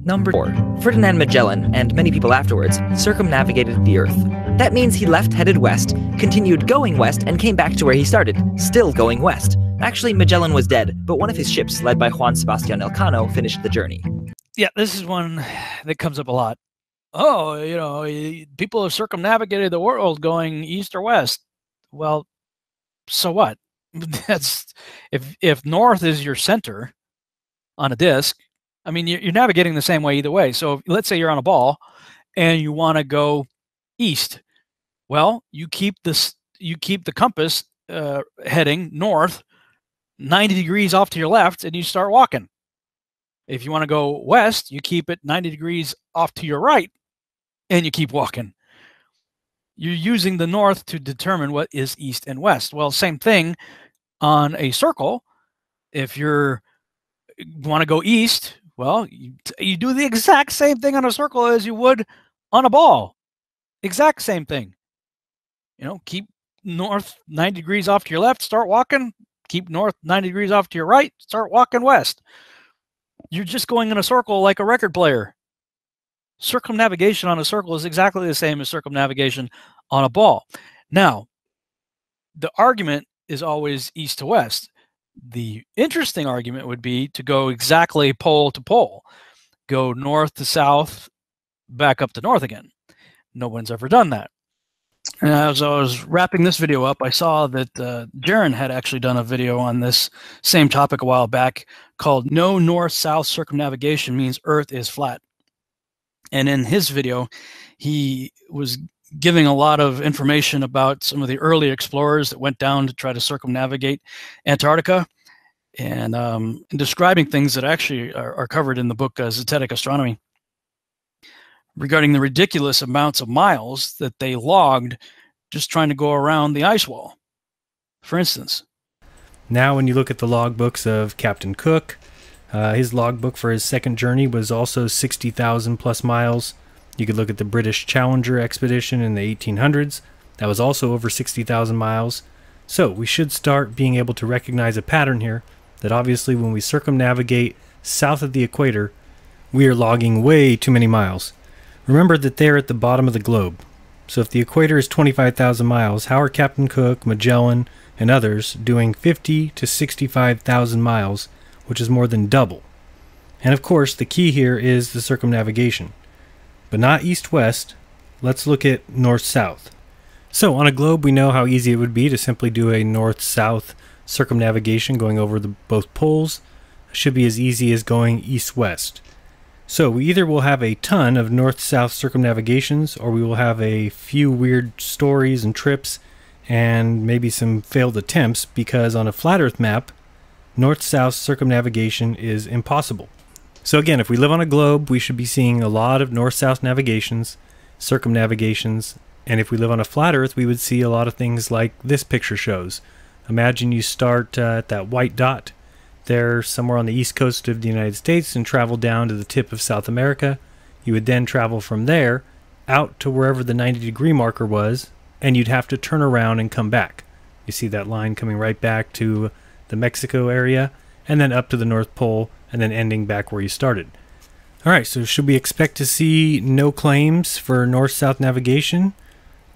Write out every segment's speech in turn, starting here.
Number 4. Ferdinand Magellan, and many people afterwards, circumnavigated the Earth. That means he left headed west, continued going west, and came back to where he started, still going west. Actually, Magellan was dead, but one of his ships, led by Juan Sebastian Elcano, finished the journey. Yeah, this is one that comes up a lot. Oh, people have circumnavigated the world going east or west. Well, so what? That's if north is your center on a disc, I mean, you're navigating the same way either way. So let's say you're on a ball and you want to go east. Well, you keep the compass heading north 90 degrees off to your left and you start walking. If you want to go west, you keep it 90 degrees off to your right and you keep walking. You're using the north to determine what is east and west. Well, same thing on a circle. If you want to go east, well, you do the exact same thing on a circle as you would on a ball. Exact same thing. Keep north 90 degrees off to your left, start walking. Keep north 90 degrees off to your right, start walking west. You're just going in a circle like a record player. Circumnavigation on a circle is exactly the same as circumnavigation on a ball. Now, the argument is always east to west. The interesting argument would be to go exactly pole to pole. Go north to south, back up to north again. No one's ever done that. And as I was wrapping this video up, I saw that Jaron had actually done a video on this same topic a while back called No North-South Circumnavigation Means Earth is Flat. And in his video, he was giving a lot of information about some of the early explorers that went down to try to circumnavigate Antarctica, and describing things that actually are covered in the book Zetetic Astronomy, regarding the ridiculous amounts of miles that they logged just trying to go around the ice wall, for instance. Now, when you look at the logbooks of Captain Cook, his logbook for his second journey was also 60,000 plus miles. You could look at the British Challenger expedition in the 1800s. That was also over 60,000 miles. So we should start being able to recognize a pattern here, that obviously when we circumnavigate south of the equator, we are logging way too many miles. Remember that they're at the bottom of the globe. So if the equator is 25,000 miles, how are Captain Cook, Magellan, and others doing 50 to 65,000 miles, which is more than double? And of course, the key here is the circumnavigation. But not east-west. Let's look at north-south. So on a globe, we know how easy it would be to simply do a north-south circumnavigation going over both poles. It should be as easy as going east-west. So we either will have a ton of north-south circumnavigations, or we will have a few weird stories and trips, and maybe some failed attempts, because on a flat Earth map, north-south circumnavigation is impossible. So again, if we live on a globe, we should be seeing a lot of north-south navigations, circumnavigations, and if we live on a flat Earth, we would see a lot of things like this picture shows. Imagine you start at that white dot there somewhere on the east coast of the United States and travel down to the tip of South America. You would then travel from there out to wherever the 90-degree marker was, and you'd have to turn around and come back. You see that line coming right back to the Mexico area, and then up to the North Pole, and then ending back where you started. Alright, so should we expect to see no claims for north-south navigation?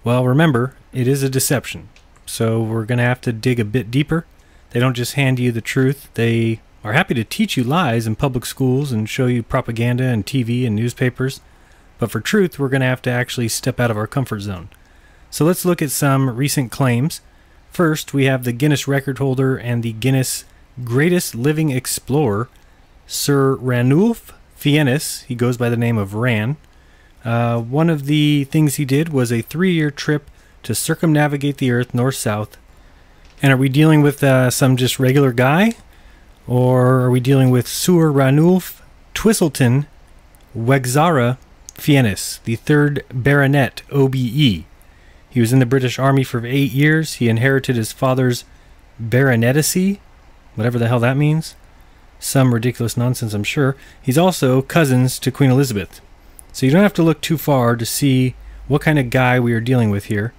Well, remember, it is a deception. So we're going to have to dig a bit deeper. They don't just hand you the truth. They are happy to teach you lies in public schools and show you propaganda and TV and newspapers. But for truth, we're going to have to actually step out of our comfort zone. So let's look at some recent claims. First, we have the Guinness record holder and the Guinness Greatest Living Explorer, Sir Ranulph Fiennes. He goes by the name of Ran. One of the things he did was a 3-year trip to circumnavigate the Earth north-south. And are we dealing with some just regular guy? Or are we dealing with Sir Ranulph Twistleton Wexara Fiennes, the 3rd Baronet, OBE? He was in the British Army for 8 years. He inherited his father's baronetcy, whatever the hell that means. Some ridiculous nonsense, I'm sure. He's also cousins to Queen Elizabeth. So you don't have to look too far to see what kind of guy we are dealing with here.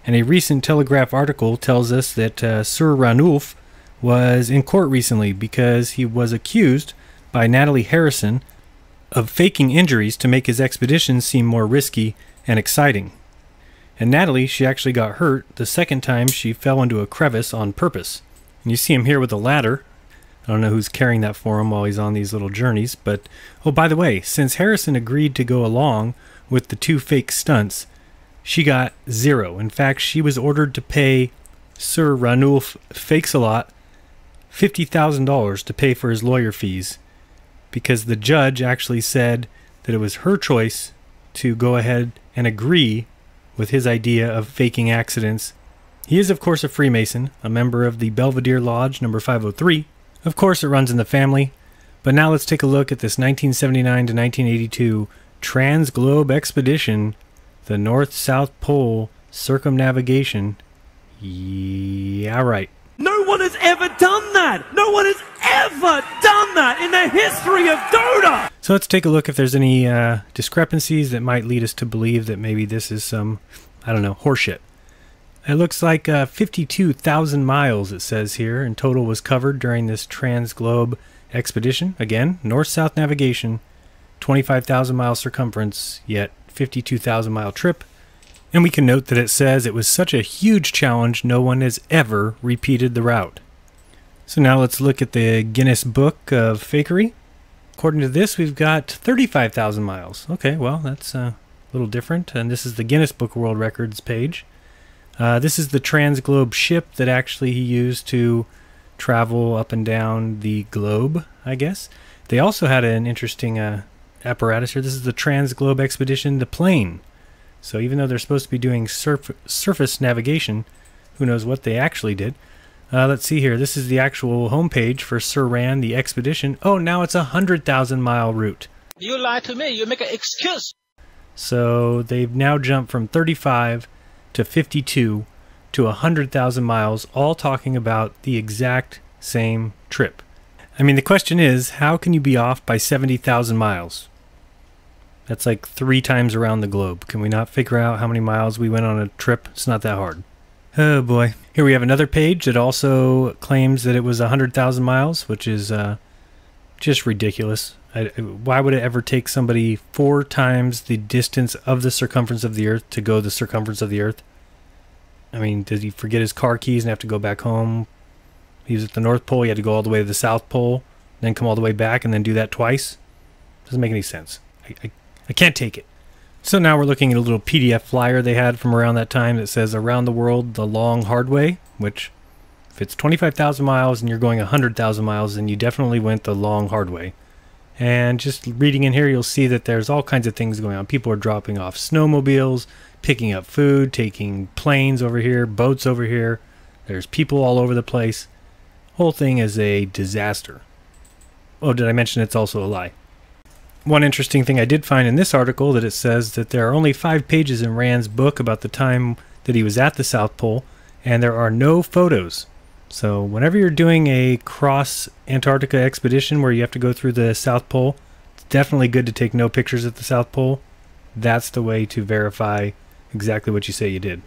And a recent Telegraph article tells us that Sir Ranulph was in court recently because he was accused by Natalie Harrison of faking injuries to make his expeditions seem more risky and exciting. And Natalie, she actually got hurt the second time she fell into a crevice on purpose. And you see him here with a ladder. I don't know who's carrying that for him while he's on these little journeys, but, oh, by the way, since Harrison agreed to go along with the 2 fake stunts, she got 0. In fact, she was ordered to pay Sir Ranulph Fakesalot $50,000 to pay for his lawyer fees, because the judge actually said that it was her choice to go ahead and agree with his idea of faking accidents. He is, of course, a Freemason, a member of the Belvedere Lodge number 503. Of course, it runs in the family. But now let's take a look at this 1979 to 1982 Trans-Globe Expedition, the North-South Pole Circumnavigation. Yeah, right. No one has ever done that! No one has ever done that in the history of Dota! So let's take a look if there's any discrepancies that might lead us to believe that maybe this is some, I don't know, horseshit. It looks like 52,000 miles, it says here, in total was covered during this Trans-Globe Expedition. Again, north-south navigation, 25,000 mile circumference, yet 52,000 mile trip. And we can note that it says it was such a huge challenge, no one has ever repeated the route. So now let's look at the Guinness Book of Fakery. According to this, we've got 35,000 miles. Okay, well, that's a little different. And this is the Guinness Book of World Records page. This is the Trans-Globe ship that actually he used to travel up and down the globe, I guess. They also had an interesting apparatus here. This is the Trans-Globe Expedition, the plane. So even though they're supposed to be doing surface navigation, who knows what they actually did. Let's see here. This is the actual homepage for Sir Ran, the expedition. Oh, now it's a 100,000 mile route. You lie to me. You make an excuse. So they've now jumped from 35 to 52 to 100,000 miles, all talking about the exact same trip. I mean, the question is, how can you be off by 70,000 miles? That's like 3 times around the globe. Can we not figure out how many miles we went on a trip? It's not that hard. Oh boy. Here we have another page that also claims that it was 100,000 miles, which is just ridiculous. Why would it ever take somebody 4 times the distance of the circumference of the Earth to go the circumference of the Earth? I mean, did he forget his car keys and have to go back home? He was at the North Pole, he had to go all the way to the South Pole, then come all the way back and then do that twice? Doesn't make any sense. I can't take it. So now we're looking at a little PDF flyer they had from around that time that says Around the World the Long Hard Way, which if it's 25,000 miles and you're going 100,000 miles, then you definitely went the long hard way. And just reading in here, you'll see that there's all kinds of things going on. People are dropping off snowmobiles, picking up food, taking planes over here, boats over here. There's people all over the place. Whole thing is a disaster. Oh, did I mention it's also a lie? One interesting thing I did find in this article that it says that there are only 5 pages in Rand's book about the time that he was at the South Pole, and there are no photos. So whenever you're doing a cross-Antarctica expedition where you have to go through the South Pole, it's definitely good to take no pictures at the South Pole. That's the way to verify exactly what you say you did.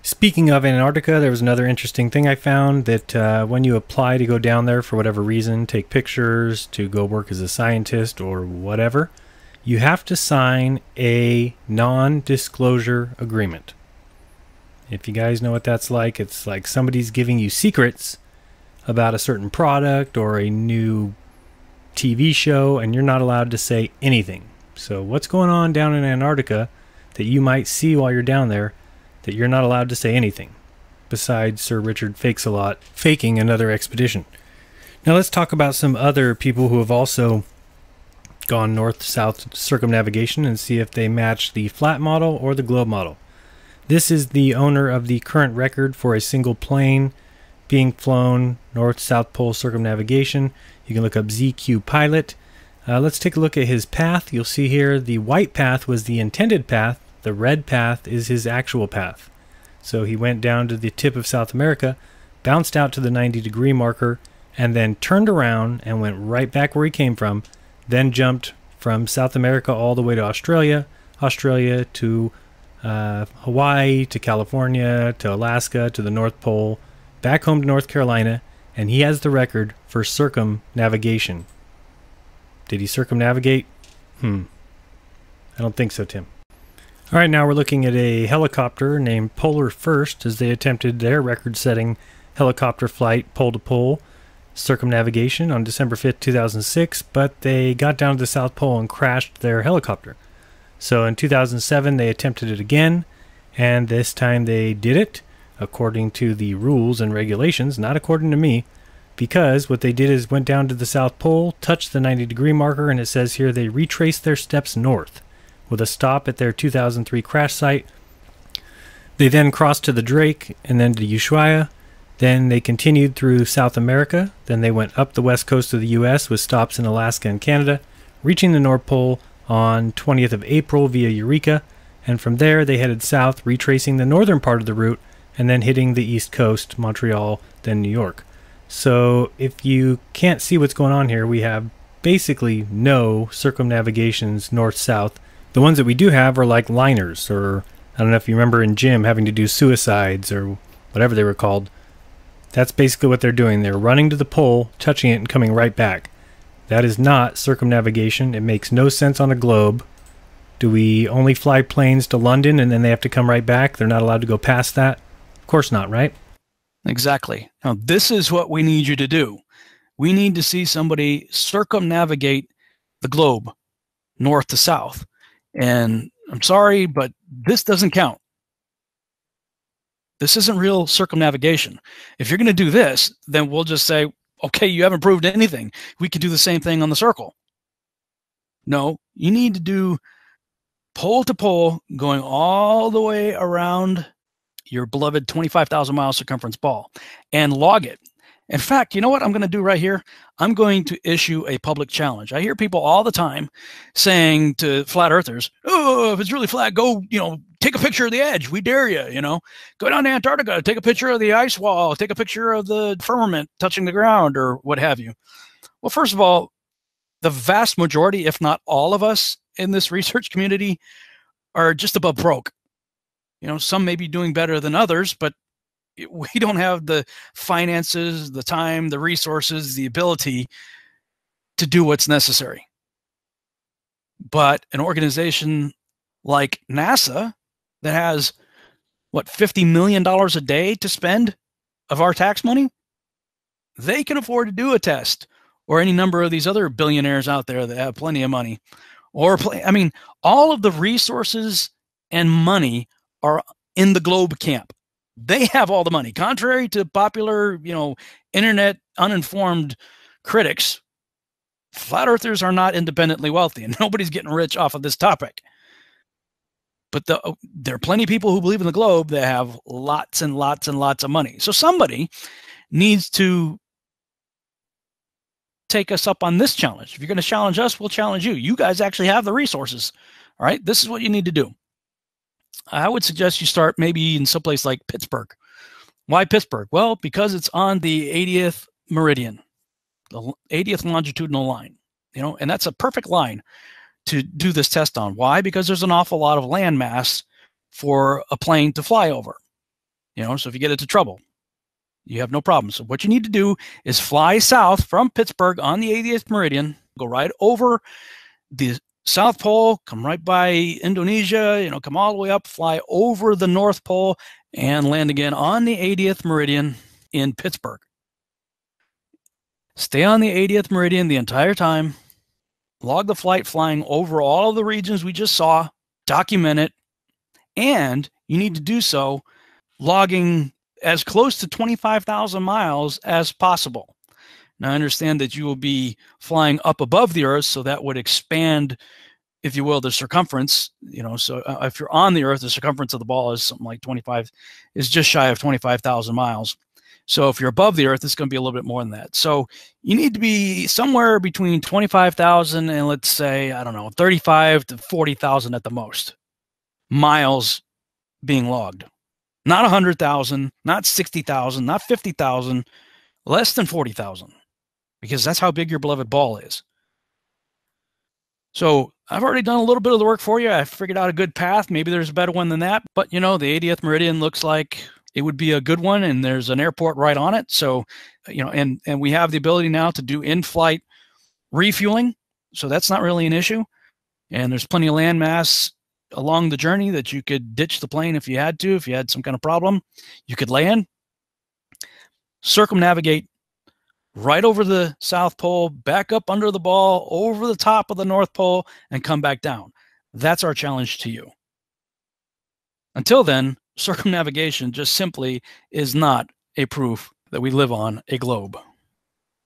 Speaking of Antarctica, there was another interesting thing I found, that when you apply to go down there for whatever reason, take pictures, to go work as a scientist or whatever, you have to sign a non-disclosure agreement. If you guys know what that's like, it's like somebody's giving you secrets about a certain product or a new TV show, and you're not allowed to say anything. So what's going on down in Antarctica that you might see while you're down there that you're not allowed to say anything, besides Sir Richard Fakesalot faking another expedition? Now let's talk about some other people who have also gone north-south circumnavigation and see if they match the flat model or the globe model. This is the owner of the current record for a single plane being flown north-south pole circumnavigation. You can look up ZQ Pilot. Let's take a look at his path. You'll see here the white path was the intended path. The red path is his actual path. So he went down to the tip of South America, bounced out to the 90-degree marker, and then turned around and went right back where he came from, then jumped from South America all the way to Australia, Australia to Hawaii, to California, to Alaska, to the North Pole, back home to North Carolina, and he has the record for circumnavigation. Did he circumnavigate? I don't think so, Tim. All right, now we're looking at a helicopter named Polar First as they attempted their record-setting helicopter flight pole-to-pole circumnavigation on December 5th, 2006, but they got down to the South Pole and crashed their helicopter. So in 2007, they attempted it again, and this time they did it according to the rules and regulations, not according to me, because what they did is went down to the South Pole, touched the 90-degree marker, and it says here they retraced their steps north with a stop at their 2003 crash site. They then crossed to the Drake and then to Ushuaia. Then they continued through South America. Then they went up the west coast of the U.S. with stops in Alaska and Canada, reaching the North Pole on 20th of April via Eureka. And from there, they headed south, retracing the northern part of the route, and then hitting the east coast, Montreal, then New York. So if you can't see what's going on here, we have basically no circumnavigations north-south. The ones that we do have are like liners, or I don't know if you remember in gym having to do suicides or whatever they were called. That's basically what they're doing. They're running to the pole, touching it, and coming right back. That is not circumnavigation. It makes no sense on a globe. Do we only fly planes to London and then they have to come right back? They're not allowed to go past that? Of course not, right? Exactly. Now, this is what we need you to do. We need to see somebody circumnavigate the globe, north to south. And I'm sorry, but this doesn't count. This isn't real circumnavigation. If you're going to do this, then we'll just say, okay, you haven't proved anything. We can do the same thing on the circle. No, you need to do pole to pole, going all the way around your beloved 25,000 mile circumference ball and log it. In fact, you know what I'm going to do right here? I'm going to issue a public challenge. I hear people all the time saying to flat earthers, oh, if it's really flat, go, take a picture of the edge. We dare you, go down to Antarctica, take a picture of the ice wall, take a picture of the firmament touching the ground or what have you. Well, first of all, the vast majority, if not all of us in this research community are just above broke. Some may be doing better than others, but we don't have the finances, the time, the resources, the ability to do what's necessary. But an organization like NASA that has, $50 million a day to spend of our tax money, they can afford to do a test, or any number of these other billionaires out there that have plenty of money. All of the resources and money are in the globe camp. They have all the money. Contrary to popular, internet uninformed critics, flat earthers are not independently wealthy, and nobody's getting rich off of this topic. But there are plenty of people who believe in the globe that have lots and lots and lots of money. So somebody needs to take us up on this challenge. If you're going to challenge us, we'll challenge you. You guys actually have the resources. All right, this is what you need to do. I would suggest you start maybe in someplace like Pittsburgh. Why Pittsburgh? Well, because it's on the 80th meridian, the 80th longitudinal line, and that's a perfect line to do this test on. Why? Because there's an awful lot of land mass for a plane to fly over. So if you get into trouble, you have no problem. So what you need to do is fly south from Pittsburgh on the 80th meridian, go right over the South Pole, come right by Indonesia, come all the way up, fly over the North Pole, and land again on the 80th meridian in Pittsburgh. Stay on the 80th meridian the entire time. Log the flight flying over all of the regions we just saw. Document it. And you need to do so logging as close to 25,000 miles as possible. Now, I understand that you will be flying up above the Earth, so that would expand, if you will, the circumference. So if you're on the Earth, the circumference of the ball is something like is just shy of 25,000 miles. So if you're above the Earth, it's going to be a little bit more than that. So you need to be somewhere between 25,000 and, let's say, 35 to 40,000 at the most miles being logged. Not 100,000, not 60,000, not 50,000, less than 40,000. Because that's how big your beloved ball is. So I've already done a little bit of the work for you. I figured out a good path. Maybe there's a better one than that. But, the 80th meridian looks like it would be a good one, and there's an airport right on it. So, and we have the ability now to do in-flight refueling, so that's not really an issue. And there's plenty of land mass along the journey that you could ditch the plane if you had to, if you had some kind of problem. You could land, circumnavigate right over the South Pole, back up under the ball, over the top of the North Pole, and come back down. That's our challenge to you. Until then, circumnavigation just simply is not a proof that we live on a globe.